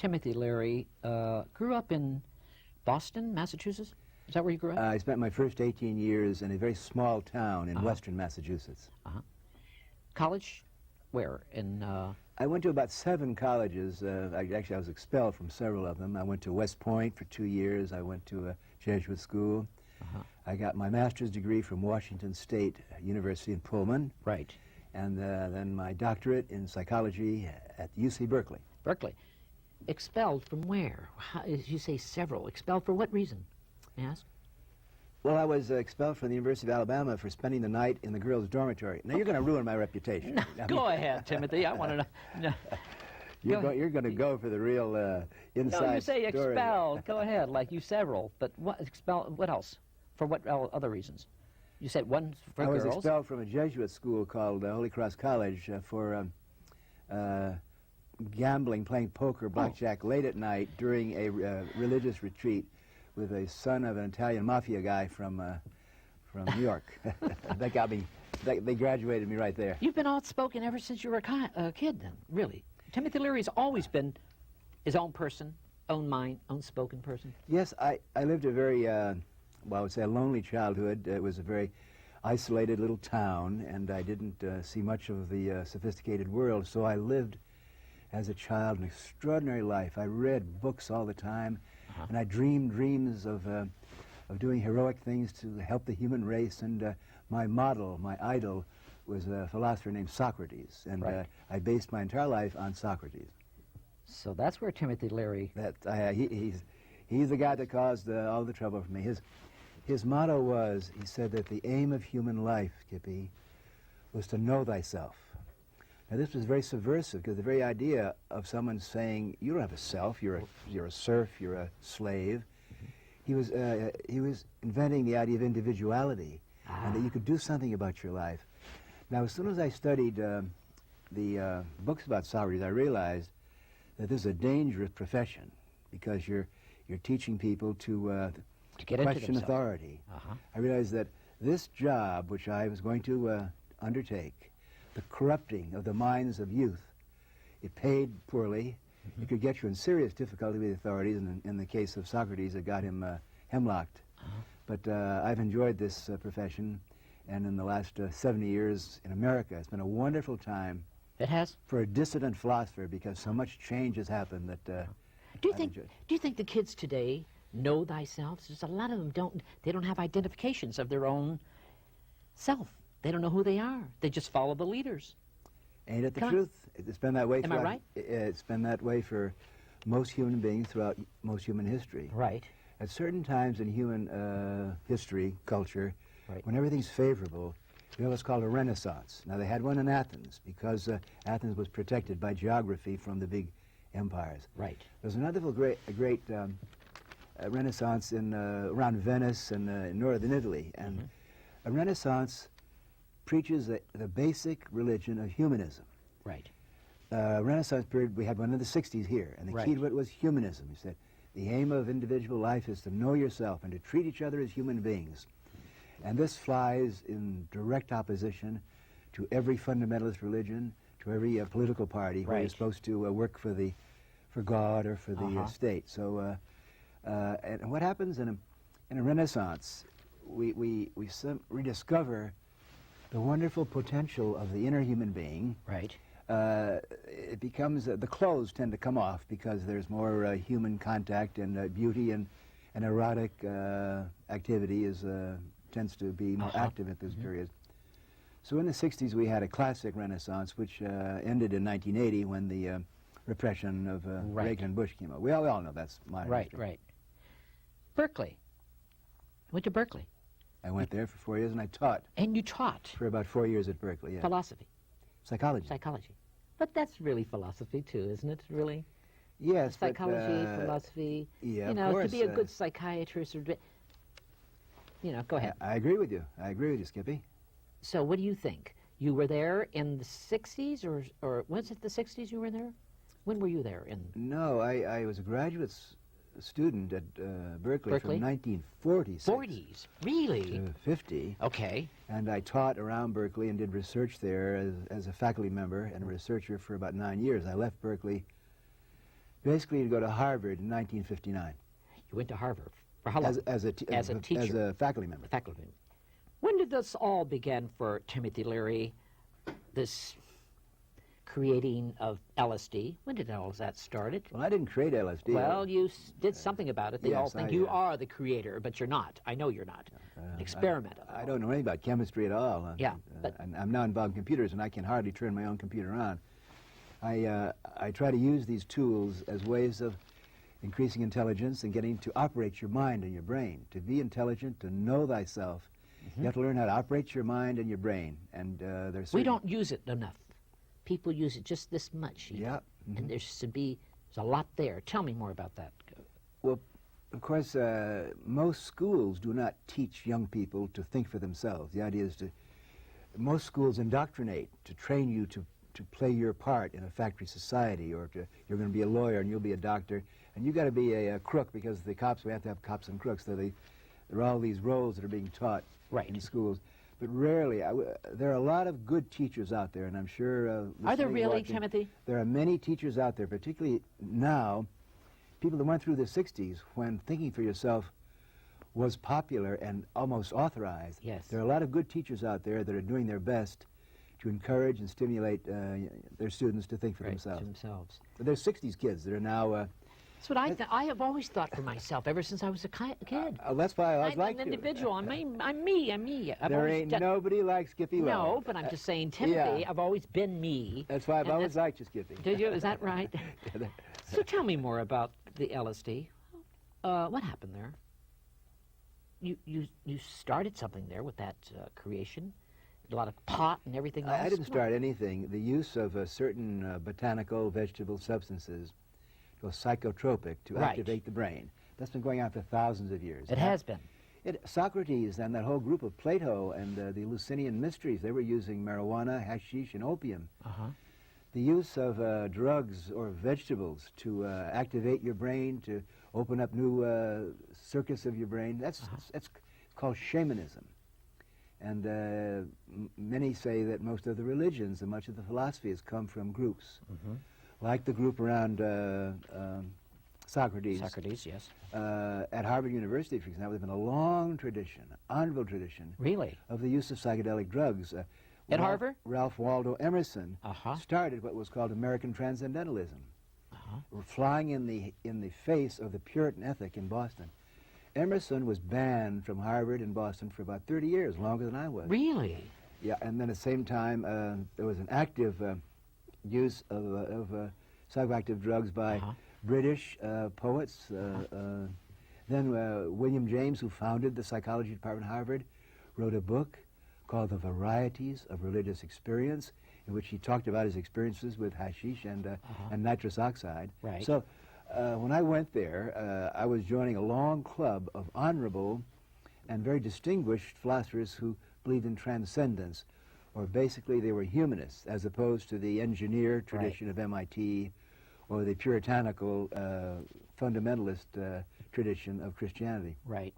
Timothy Leary grew up in Boston, Massachusetts. Is that where you grew up? I spent my first 18 years in a very small town in western Massachusetts. College? Where? I went to about 7 colleges. Actually, I was expelled from several of them. I went to West Point for 2 years. I went to a Jesuit school. I got my master's degree from Washington State University in Pullman. Right. And then my doctorate in psychology at UC Berkeley. Berkeley. Expelled from where? You say several. Expelled for what reason, may I ask? Well, I was expelled from the University of Alabama for spending the night in the girls' dormitory. Now, you're going to ruin my reputation. Go ahead, Timothy. I want to know. No. You're going to go for the real inside story. No, you say expelled. Go ahead, like you several. But what expelled? What else? For what other reasons? You said one for girls? I was expelled from a Jesuit school called Holy Cross College for gambling, playing poker, blackjack late at night during a religious retreat with a son of an Italian mafia guy from New York. That got me. They graduated me right there. You've been outspoken ever since you were a kid, then, really. Timothy Leary's always been his own person, own mind, own spoken person. Yes, I lived a very, well, I would say a lonely childhood. It was a very isolated little town, and I didn't see much of the sophisticated world, so I lived as a child an extraordinary life. I read books all the time, and I dreamed dreams of doing heroic things to help the human race, and my model, my idol, was a philosopher named Socrates, and I based my entire life on Socrates. So that's where Timothy Leary... He's the guy that caused all the trouble for me. His motto was, he said that the aim of human life, Kippy, was to know thyself. Now this was very subversive, because the very idea of someone saying, you don't have a self, you're a serf, you're a slave. He was inventing the idea of individuality, and that you could do something about your life. Now, as soon as I studied the books about Socrates, I realized that this is a dangerous profession, because you're teaching people to question authority. I realized that this job, which I was going to undertake, the corrupting of the minds of youth, it paid poorly. It could get you in serious difficulty with the authorities, and in the case of Socrates, it got him hemlocked. But I've enjoyed this profession, and in the last 70 years in America, it's been a wonderful time. It has? For a dissident philosopher, because so much change has happened that Do you think the kids today know thyself? There's a lot of them they don't have identifications of their own self. They don't know who they are. They just follow the leaders. Ain't it the truth? It's been that way. Am I right? It's been that way for most human beings throughout most human history. Right. At certain times in human history, culture, when everything's favorable, you have what's called a renaissance. Now, they had one in Athens, because Athens was protected by geography from the big empires. Right. There's another great renaissance around Venice and in northern Italy. And a renaissance preaches the basic religion of humanism. Right. Renaissance period, we had one in the 60s here, and the key to it was humanism. He said, the aim of individual life is to know yourself and to treat each other as human beings. And this flies in direct opposition to every fundamentalist religion, to every political party where you're supposed to work for God or for the state. So, and what happens in a renaissance, we rediscover the wonderful potential of the inner human being. Right. It becomes, the clothes tend to come off because there's more human contact, and beauty and erotic activity tends to be more active at this period. So in the 60s we had a classic renaissance, which ended in 1980 when the repression of Reagan and Bush came out. We all know that's modern history. Right. Berkeley. Went to Berkeley. I went there for 4 years, and I taught. And you taught? For about 4 years at Berkeley, yeah. Philosophy? Psychology. Psychology. But that's really philosophy, too, isn't it, really? Yes, Psychology, philosophy. Yeah, you know, of course, to be a good psychiatrist, or, go ahead. I agree with you. I agree with you, Skippy. So what do you think? You were there in the 60s, or was it the 60s you were there? When were you there? No, I was a graduate student at Berkeley from 1946. 40s, really? To 50. Okay. And I taught around Berkeley and did research there as a faculty member and a researcher for about 9 years. I left Berkeley basically to go to Harvard in 1959. You went to Harvard. For how long? As a teacher. As a faculty member. Faculty member. When did this all begin for Timothy Leary, this creating of LSD? When did all of that started? Well, I didn't create LSD. Well, you did something about it. They all yes, think you are the creator, but you're not. I know you're not. An experimenter. I don't know anything about chemistry at all. Yeah, but I'm now involved in computers, and I can hardly turn my own computer on. I try to use these tools as ways of increasing intelligence and getting to operate your mind and your brain. To be intelligent, to know thyself, you have to learn how to operate your mind and your brain. And there's we don't use it enough. People use it just this much. Yeah. And there's a lot there. Tell me more about that. Well, of course, most schools do not teach young people to think for themselves. The idea is most schools indoctrinate to train you to play your part in a factory society, or you're going to be a lawyer and you'll be a doctor, and you've got to be a crook, because the cops, we have to have cops and crooks. So there are all these roles that are being taught in schools. But rarely, there are a lot of good teachers out there, and I'm sure... Are there really, Timothy? There are many teachers out there, particularly now, people that went through the 60s when thinking for yourself was popular and almost authorized. Yes. There are a lot of good teachers out there that are doing their best to encourage and stimulate their students to think for themselves. But there's 60s kids that are now... That's what I have always thought for myself ever since I was a kid. That's why I always liked you. I'm an individual. I'm me. There ain't nobody like Skippy Lowe. No, but I'm just saying, Timothy, I've always been me. That's why I've always liked you, Skippy. Did you? Is that right? So tell me more about the LSD. What happened there? You started something there with that creation. A lot of pot and everything else. I didn't start anything. The use of certain botanical, vegetable substances was psychotropic to activate the brain. That's been going on for thousands of years. It has been. Socrates and that whole group of Plato and the Eleusinian mysteries, they were using marijuana, hashish, and opium. The use of drugs or vegetables to activate your brain, to open up new circuits of your brain, that's called shamanism. And many say that most of the religions and much of the philosophy has come from groups. Like the group around Socrates. Socrates, yes. At Harvard University, for example, there's been a long tradition, honorable tradition, really, of the use of psychedelic drugs. At Harvard? Ralph Waldo Emerson started what was called American Transcendentalism, flying in the face of the Puritan ethic in Boston. Emerson was banned from Harvard and Boston for about 30 years, longer than I was. Really? Yeah, and then at the same time, there was an active use of psychoactive drugs by British poets. Then William James, who founded the psychology department at Harvard, wrote a book called The Varieties of Religious Experience, in which he talked about his experiences with hashish and nitrous oxide. Right. So when I went there, I was joining a long club of honorable and very distinguished philosophers who believed in transcendence, or basically they were humanists, as opposed to the engineer tradition of MIT or the puritanical fundamentalist tradition of Christianity. Right.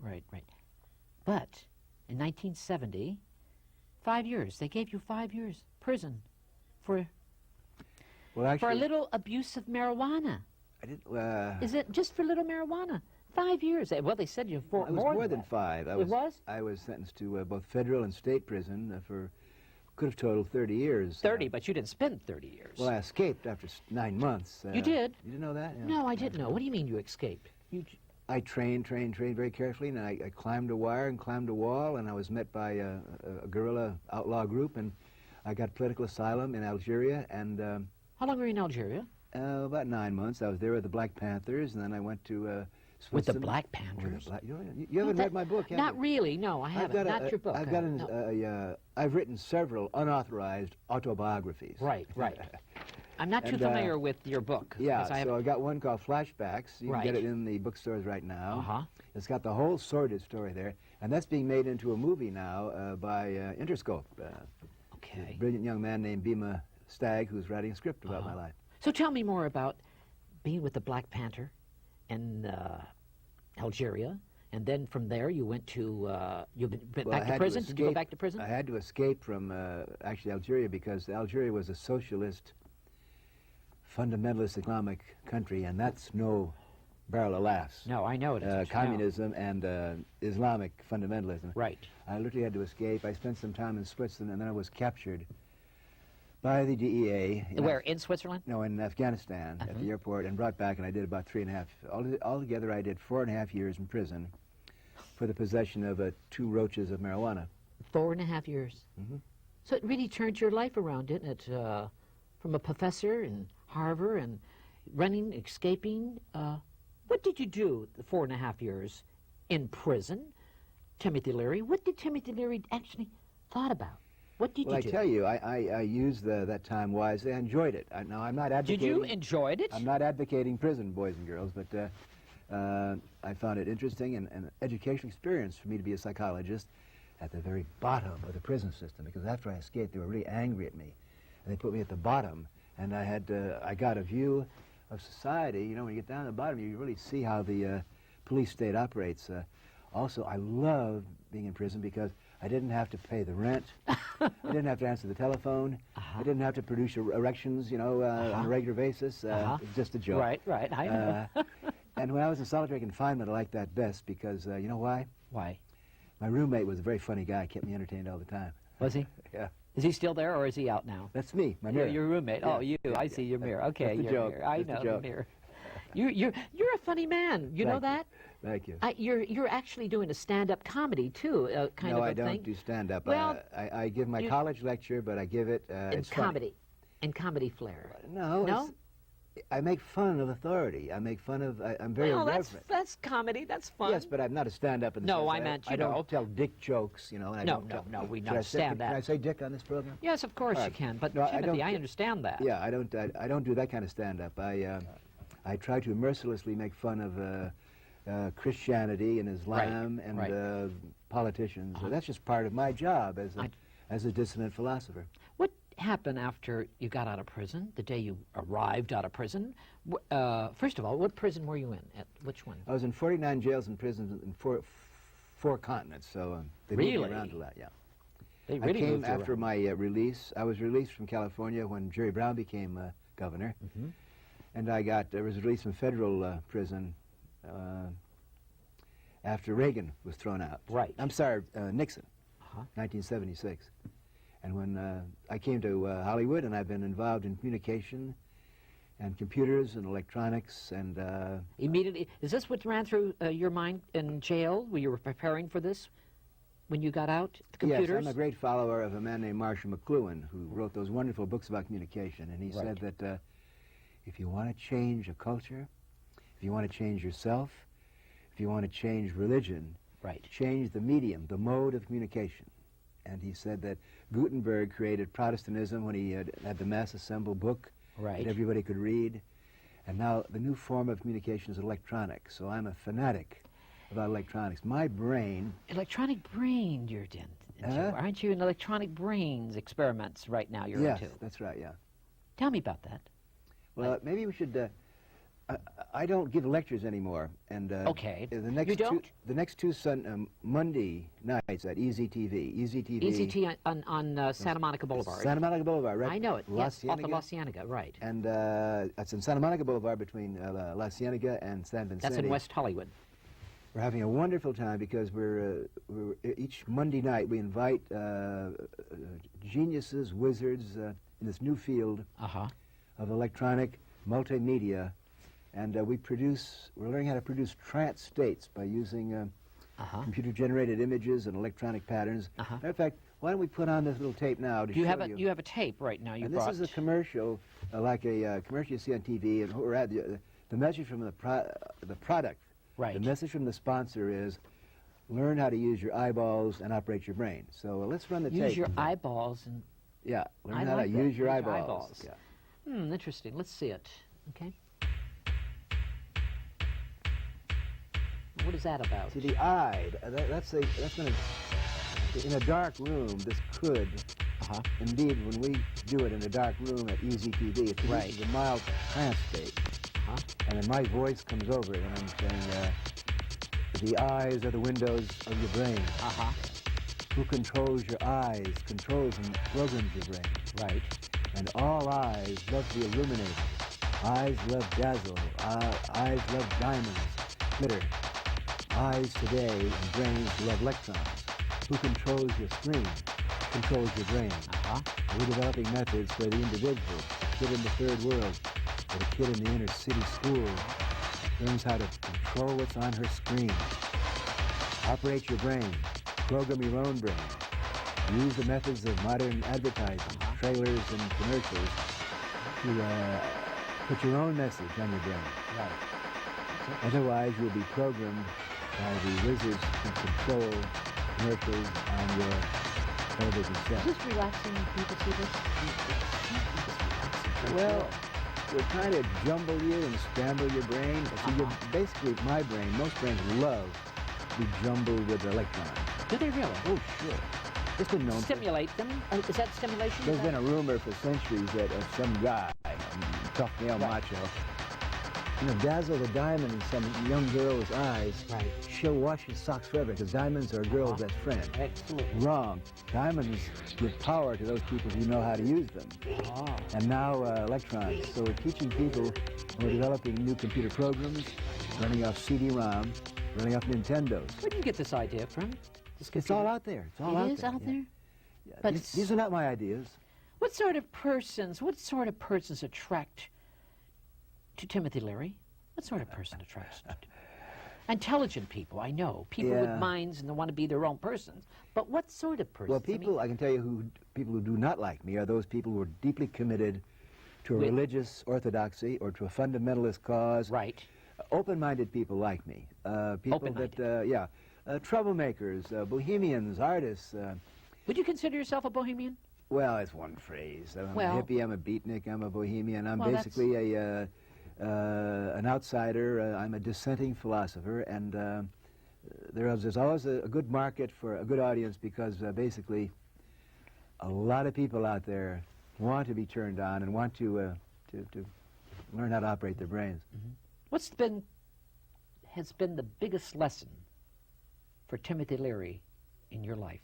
But in 1970, 5 years, they gave you 5 years prison for a little abuse of marijuana. I didn't. Is it just for little marijuana? 5 years. Well, they said you for it was more than 5. It was? I was sentenced to both federal and state prison for, could have totaled 30 years. 30, but you didn't spend 30 years. Well, I escaped after 9 months. You did? You didn't know that? Yeah. No, I didn't know. What do you mean you escaped? I trained very carefully, and I climbed a wire and climbed a wall, and I was met by a guerrilla outlaw group, and I got political asylum in Algeria. And how long were you in Algeria? About 9 months. I was there with the Black Panthers, and then I went to Switzerland. With the Black Panthers? You haven't read my book, have you? Not really. No, I haven't. Not your book. I've written several unauthorized autobiographies. Right. I'm not too familiar with your book. Yeah, so I've got one called Flashbacks. You can get it in the bookstores right now. It's got the whole sordid story there, and that's being made into a movie now by Interscope. A brilliant young man named Bima Stagg, who's writing a script about my life. So tell me more about being with the Black Panther in Algeria, and then from there you went to, back to prison? Did you go back to prison? I had to escape from, actually, Algeria, because Algeria was a socialist fundamentalist Islamic country, and that's no barrel of laughs. No, I know it isn't. Communism and Islamic fundamentalism. Right. I literally had to escape. I spent some time in Switzerland, and then I was captured by the DEA. Where, in Switzerland? No, in Afghanistan, at the airport, and brought back, and I did about 3.5. Altogether, I did 4.5 years in prison for the possession of 2 roaches of marijuana. 4.5 years. Mm-hmm. So it really turned your life around, didn't it? From a professor in Harvard and running, escaping. What did you do the 4.5 years in prison, Timothy Leary? What did Timothy Leary actually thought about? What did you do? Well, I tell you, I used that time wisely. I enjoyed it. Now, I'm not advocating... Did you enjoy it? I'm not advocating prison, boys and girls, but I found it interesting and an educational experience for me to be a psychologist at the very bottom of the prison system, because after I escaped, they were really angry at me, and they put me at the bottom, and I got a view of society. You know, when you get down to the bottom, you really see how the police state operates. Also, I love being in prison because I didn't have to pay the rent. I didn't have to answer the telephone. I didn't have to produce erections, you know, on a regular basis. It's just a joke. Right, I know. And when I was in solitary confinement, I liked that best because, you know why? Why? My roommate was a very funny guy, kept me entertained all the time. Was he? Yeah. Is he still there, or is he out now? That's me, my mirror. Your roommate. Yeah. Oh, you. I see your mirror. Okay, That's the your joke. mirror. I That's the know joke. the mirror. You're a funny man. You know that? Thank you. You're actually doing a stand-up comedy too, kind of a No, I thing. don't do stand-up. Well, I give my college lecture, but I give it in it's funny. comedy, in comedy flair. No, No? I make fun of authority. I make fun of. I'm very Well, irreverent. that's comedy. That's fun. Yes, but I'm not a stand-up. No, I meant, I you know. don't tell dick jokes, you know. And I No, don't no, tell, no, we Should I say- understand that. Can I say dick on this program? Yes, of course All you right. can. But No, I Timothy, don't- I understand that. Yeah, I don't do that kind of stand-up. I try to mercilessly make fun of Christianity and Islam and politicians. That's just part of my job as a dissident philosopher. What happened after you got out of prison, the day you arrived out of prison? First of all, what prison were you in? At which one? I was in 49 jails and prisons in four continents, so they moved me around a lot, yeah. They really I came moved you after around. my release. I was released from California when Jerry Brown became governor, and I was released from federal prison after Reagan was thrown out. Right. I'm sorry, Nixon, 1976. And when I came to Hollywood, and I've been involved in communication and computers and electronics and... Immediately, is this what ran through your mind in jail? Were you preparing for this when you got out? The computers? Yes, I'm a great follower of a man named Marshall McLuhan, who wrote those wonderful books about communication. And he said that if you want to change a culture, if you want to change yourself, if you want to change religion, change the medium, the mode of communication. And he said that Gutenberg created Protestantism when he had the mass assemble book that everybody could read. And now the new form of communication is electronic. So I'm a fanatic about electronics. My brain... Electronic brain you're into. Aren't you in electronic brains experiments right now you're into? Yes, that's right, yeah. Tell me about that. Well, maybe we should... I don't give lectures anymore, and okay. The next you don't? The next two Monday nights at EZTV. EZT on Santa Monica Boulevard. Santa Monica Boulevard, right? I know it. La Yes, Cienega. off the La Cienega, right. And it's in Santa Monica Boulevard between La Cienega and San Vicente. That's in West Hollywood. We're having a wonderful time because we're each Monday night we invite geniuses, wizards in this new field of electronic multimedia. And we're learning how to produce trance states by using computer-generated images and electronic patterns. Matter of fact, why don't we put on this little tape now to show you? You have a tape right now you and brought. This is a commercial, like a commercial you see on TV, and we're at the message from the product. Right. The message from the sponsor is, learn how to use your eyeballs and operate your brain. So let's run the tape. Use your eyeballs and... Yeah, learn I how like to that. use your eyeballs. Yeah. Interesting. Let's see it. Okay. What is that about? See, the eye, that's going to, in a dark room, this could, indeed, when we do it in a dark room at EZTV, it produces a mild trance state. And then my voice comes over it, and I'm saying, the eyes are the windows of your brain. Who controls your eyes, controls and programs your brain. Right. And all eyes love to be illuminated. Eyes love dazzle, eyes love diamonds, glitter. Eyes today and brains love electrons. Who controls your screen controls your brain. We're developing methods where the individual, the kid in the third world, or the kid in the inner city school, learns how to control what's on her screen. Operate your brain. Program your own brain. Use the methods of modern advertising, trailers and commercials to put your own message on your brain. Right. Otherwise, you'll be programmed by the wizards who control commercials on your television set. Is this relaxing when people see this? Well, we're trying to jumble you and scramble your brain. See, you're basically, my brain, most brains love to be jumbled with electrons. Do they really? Oh, sure. It's been known. Stimulate them? Is that stimulation? There's been a rumor for centuries that some guy, tough male macho, dazzle the diamond in some young girl's eyes. Right. She'll wash his socks forever because diamonds are a girl's best friend. Excellent. Wrong. Diamonds give power to those people who know how to use them. And now electrons. So we're teaching people, we're developing new computer programs, running off CD-ROM, running off Nintendos. Where do you get this idea from? It's all out there. It's all out there. It is out there? Yeah. But these are not my ideas. What sort of persons attract to Timothy Leary? What sort of person attracts to intelligent people, I know. People with minds and they want to be their own persons. But what sort of persons? Well, people, I can tell you people who do not like me are those people who are deeply committed to a religious orthodoxy or to a fundamentalist cause. Right. Open-minded people like me. People that, troublemakers, bohemians, artists. Would you consider yourself a bohemian? Well, it's one phrase. I'm a hippie, I'm a beatnik, I'm a bohemian. I'm basically an outsider. I'm a dissenting philosopher, and there's always a good market for a good audience because basically a lot of people out there want to be turned on and want to learn how to operate their brains. What has been the biggest lesson for Timothy Leary in your life?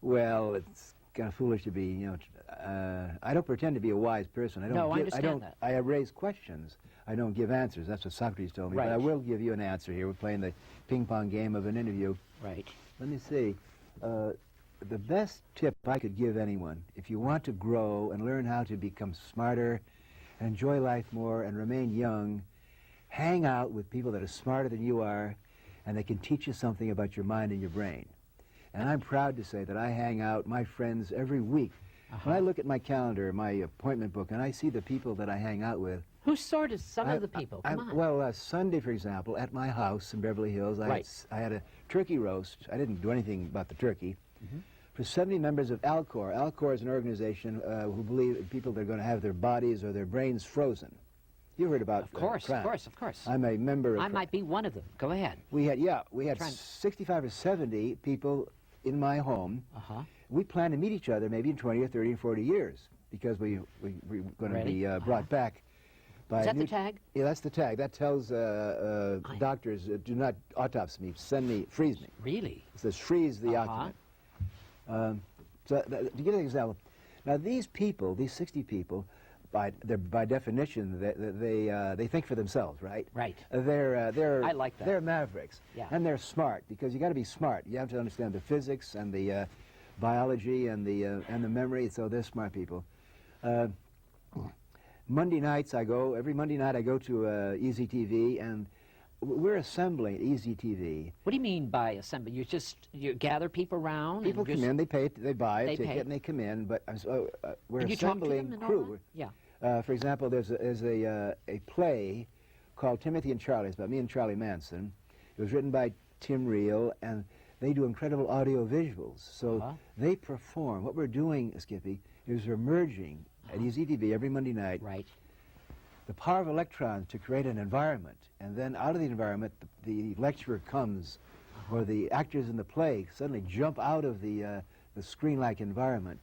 Well, it's kind of foolish to be, I don't pretend to be a wise person. I understand that. I raise questions. I don't give answers. That's what Socrates told me. Right. But I will give you an answer here. We're playing the ping-pong game of an interview. Right. Let me see. The best tip I could give anyone, if you want to grow and learn how to become smarter and enjoy life more and remain young, hang out with people that are smarter than you are and they can teach you something about your mind and your brain. And I'm proud to say that I hang out, my friends, every week. When I look at my calendar, my appointment book, and I see the people that I hang out with. Who sort of some of the people? Come on. Well, Sunday, for example, at my house in Beverly Hills, I had a turkey roast. I didn't do anything about the turkey. For 70 members of Alcor. Alcor is an organization who believe people that are going to have their bodies or their brains frozen. You heard about Of course. I'm a member of I might be one of them. Go ahead. We had 65 or 70 people in my home. We plan to meet each other maybe in 20 or 30 or 40 years because we're going to be brought back by Is that the tag? Yeah, that's the tag. That tells doctors, do not autopsy me, freeze me. Really? It says freeze the occupant. To give an example, now these people, these 60 people, by definition, they think for themselves, right? Right. I like that. They're mavericks, and they're smart because you got to be smart. You have to understand the physics and the biology and the memory. So they're smart people. Monday nights every Monday night I go to Easy TV, and we're assembling Easy TV. What do you mean by assembly? You gather people around. People come in, they buy a ticket, and they come in. But we're and you assembling talk to them crew. Yeah. For example, there's a play called Timothy and Charlie. It's about me and Charlie Manson. It was written by Tim Reel, and they do incredible audio visuals. So they perform. What we're doing, Skippy, is we're merging at Easy TV every Monday night the power of electrons to create an environment. And then out of the environment, the lecturer comes, or the actors in the play suddenly jump out of the screen-like environment.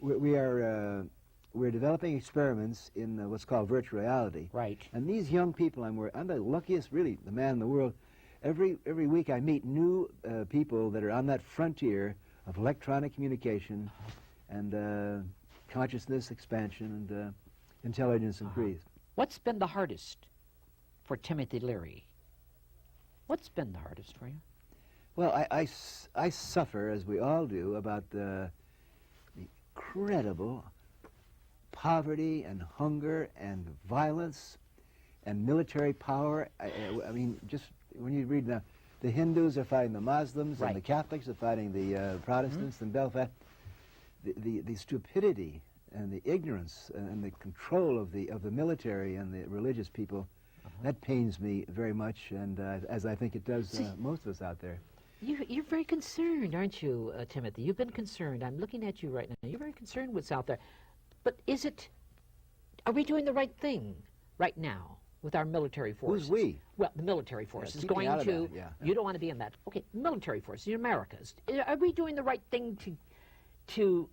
We're developing experiments in what's called virtual reality. Right. And these young people I'm the luckiest, really, the man in the world. Every week I meet new people that are on that frontier of electronic communication and consciousness expansion. And intelligence increased. What's been the hardest for Timothy Leary? What's been the hardest for you? Well, I suffer, as we all do, about the incredible poverty and hunger and violence and military power. I mean, just when you read the Hindus are fighting the Muslims, right. and the Catholics are fighting the Protestants in Belfast. The stupidity and the ignorance and the control of the military and the religious people, that pains me very much, and as I think it does most of us out there. You're very concerned, aren't you, Timothy? You've been concerned. I'm looking at you right now. You're very concerned what's out there. But are we doing the right thing right now with our military forces? Who's we? Well, the military force is keep me going out of to, that, yeah. you don't want to be in that. Okay, military forces, the Americas. Are we doing the right thing to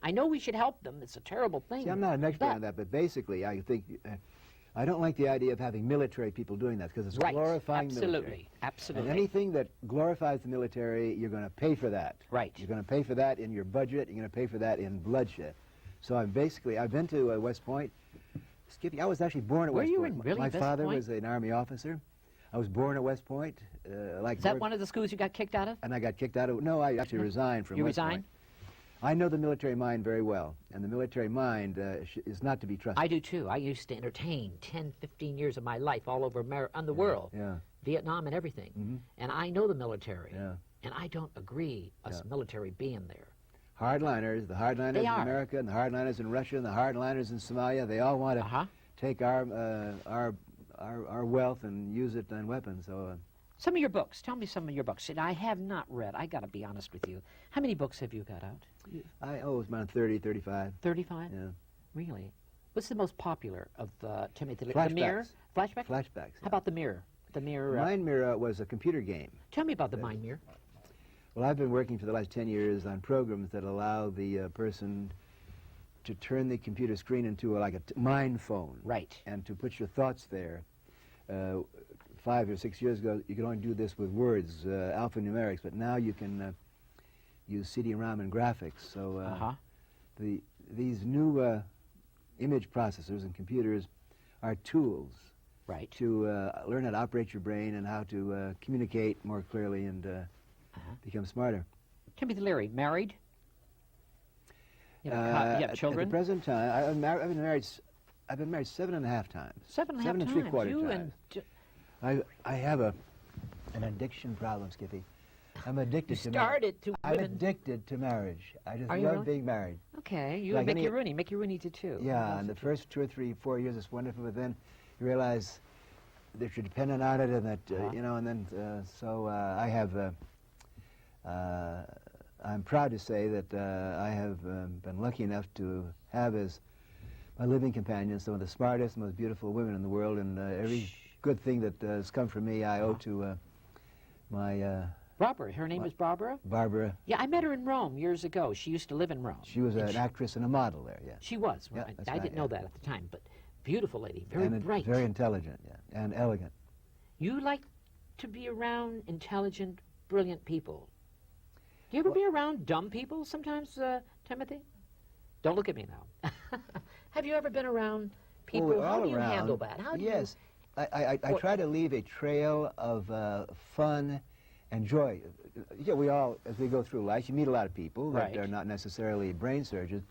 I know we should help them. It's a terrible thing. See, I'm not an expert on that, but basically I think, I don't like the idea of having military people doing that because it's glorifying military. Absolutely. And anything that glorifies the military, you're going to pay for that. Right. You're going to pay for that in your budget. You're going to pay for that in bloodshed. So I've been to West Point. Skippy, I was actually born at West Point. Were you really My West father Point? was an Army officer. I was born at West Point. Is that one of the schools you got kicked out of? And I got kicked out of. No, I actually resigned from West Point. You resigned? I know the military mind very well, and the military mind is not to be trusted. I do too. I used to entertain 10, 15 years of my life all over the world, Vietnam and everything. And I know the military, and I don't agree us military being there. Hardliners, the hardliners in America, and the hardliners in Russia, and the hardliners in Somalia, they all want to take our wealth and use it on weapons. So. Some of your books. Tell me some of your books. And I have not read. I got to be honest with you. How many books have you got out? It's around 30, 35. 35? Yeah. Really? What's the most popular of Timothy Leary? Flashbacks. The Mirror? Flashbacks? Flashbacks. Yeah. How about The Mirror? The Mirror. Mind Mirror was a computer game. Tell me about the Mind Mirror. Well, I've been working for the last 10 years on programs that allow the person to turn the computer screen into like a mind phone. Right. And to put your thoughts there. 5 or 6 years ago, you could only do this with words, alphanumerics, but now you can use CD-ROM and graphics. So these new image processors and computers are tools to learn how to operate your brain and how to communicate more clearly and become smarter. Timothy Leary, married? You have children? At the present time, I've been married 7.5 times. 7.5 times? 7 3/4 times. And I have an addiction problem, Skippy. I'm addicted to started to I'm women. addicted to marriage. I just Are you love really? being married. Okay, you Like and Mickey Rooney. Mickey Rooney did too. Yeah, and the first 2 or 3, 4 years it's wonderful, but then you realize that you're dependent on it, and that and then so I have. I'm proud to say that I have been lucky enough to have as my living companions some of the smartest, most beautiful women in the world, and every good thing that has come from me I owe to my Barbara. Her name is Barbara? Barbara. Yeah, I met her in Rome years ago. She used to live in Rome. She was an actress and a model there, yeah. She was. Yeah, Right. that's I right, didn't know that at the time, but beautiful lady, very bright. Very intelligent, yeah, and elegant. You like to be around intelligent, brilliant people. Do you ever be around dumb people sometimes, Timothy? Don't look at me now. Have you ever been around people? Well, How do you around. handle that? How do yes, I try to leave a trail of fun and joy. Yeah, we all, as we go through life, you meet a lot of people that are not necessarily brain surgeons,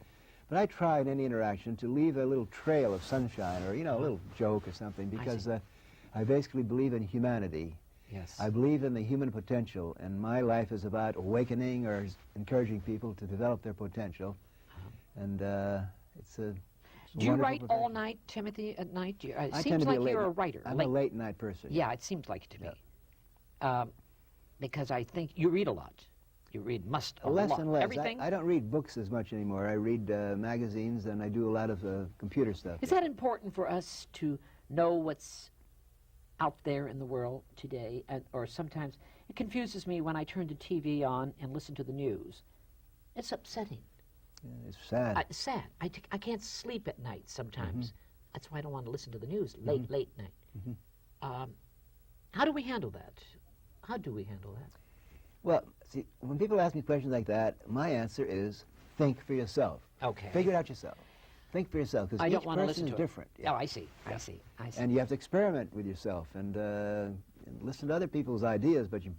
but I try in any interaction to leave a little trail of sunshine or, a little joke or something, because I basically believe in humanity. Yes. I believe in the human potential, and my life is about awakening or encouraging people to develop their potential. And it's a Do you write profession. all night, Timothy, at night? It I seems tend to like be you're a writer. I'm a late night person. Yeah, it seems like it to me. Because I think you read a lot. You read a Less lot. and less. Everything? I don't read books as much anymore. I read magazines, and I do a lot of computer stuff. Is that important for us to know what's out there in the world today? Or sometimes it confuses me when I turn the TV on and listen to the news. It's upsetting. Yeah, it's sad. It's sad. I can't sleep at night sometimes. That's why I don't want to listen to the news late night. How do we handle that? How do we handle that? Well, see, when people ask me questions like that, my answer is think for yourself. Okay. Figure it out yourself. Think for yourself, because I each don't want to person listen is to different. it. Oh, I see. I see. I see. And you have to experiment with yourself and listen to other people's ideas, but you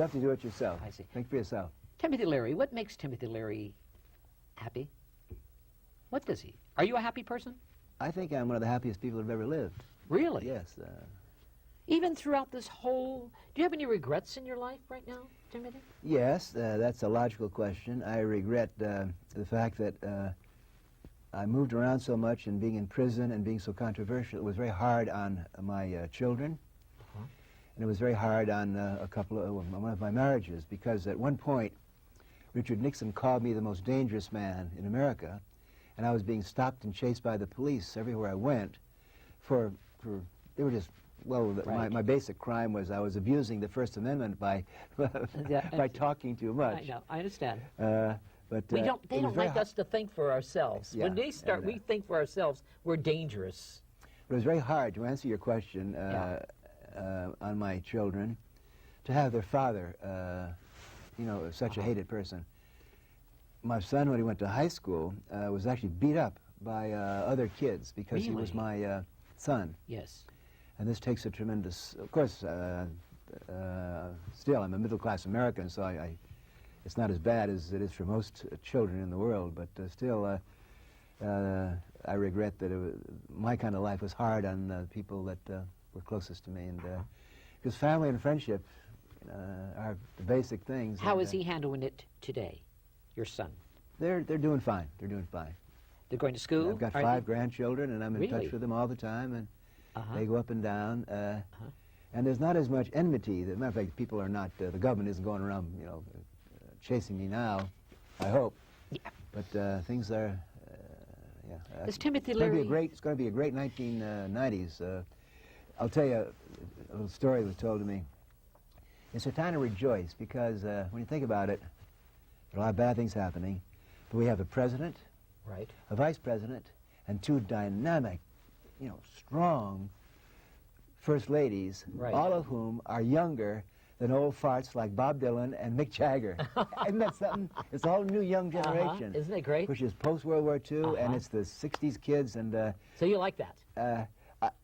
have to do it yourself. I see. Think for yourself. Timothy Leary, what makes Timothy Leary happy? What does he? Are you a happy person? I think I'm one of the happiest people who've ever lived. Really? Yes. Even throughout this whole... Do you have any regrets in your life right now, Timothy? Yes, that's a logical question. I regret the fact that I moved around so much and being in prison and being so controversial. It was very hard on my children. And it was very hard on one of my marriages, because at one point, Richard Nixon called me the most dangerous man in America, and I was being stopped and chased by the police everywhere I went they were just, well, Right. my basic crime was I was abusing the First Amendment by by talking too much. I know. I understand. But They it don't was very like us to think for ourselves. Yeah, When they start, and, we think for ourselves, we're dangerous. It was very hard to answer your question on my children, to have their father, such a hated person. My son, when he went to high school, was actually beat up by other kids because he was Really? my son. Yes. And this takes a tremendous, of course, still I'm a middle-class American, so it's not as bad as it is for most children in the world, but still I regret that my kind of life was hard on the people that were closest to me, and because family and friendship are the basic things. How is he handling it today, your son? They're doing fine. They're doing fine. They're going to school? I've got Are 5 grandchildren, and I'm in Really? touch with them all the time, and Uh-huh. they go up and down. And there's not as much enmity. As a matter of fact, people are not, the government isn't going around, chasing me now, I hope. Yeah. But things are, Is Timothy it's going Leary... to be a great 1990s. I'll tell you a little story that was told to me. It's a time to rejoice, because when you think about it, there are a lot of bad things happening, but we have a president, Right. a vice president, and 2 dynamic, strong first ladies, Right. all of whom are younger than old farts like Bob Dylan and Mick Jagger. Isn't that something? It's a whole new young generation. Isn't it great? Which is post-World War II, and it's the 60s kids, and So you like that?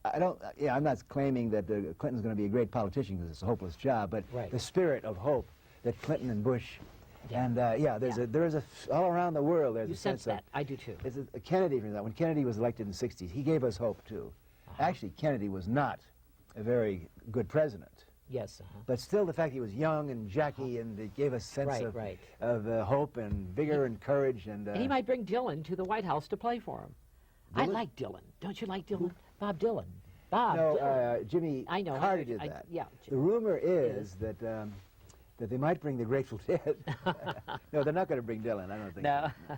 I don't, I'm not claiming that Clinton's going to be a great politician, because it's a hopeless job, but Right. the spirit of hope that Clinton and Bush, and there is all around the world, there's You a sense sense that. I do too. it's Kennedy, for example. When Kennedy was elected in the 60s, he gave us hope, too. Actually, Kennedy was not a very good president. Yes. But still, the fact he was young and jacky, and it gave us a sense of hope and vigor and courage. And And he might bring Dylan to the White House to play for him. I Dylan? like Dylan. Don't you like Dylan? Bob Dylan. Bob no, Dylan. Jimmy I know. Carter did that. Yeah. The rumor is that they might bring the Grateful Dead. No, they're not going to bring Dylan. I don't think No. so.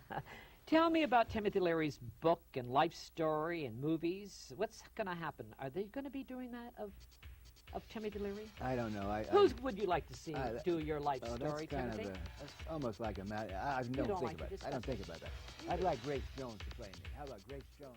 Tell me about Timothy Leary's book and life story and movies. What's going to happen? Are they going to be doing that of Timothy Leary? I don't know. Who would you like to see do your life that's story, kind Timothy? That's almost like a I don't don't think like about to it. I don't think about that. I'd like Grace Jones to play me. How about Grace Jones?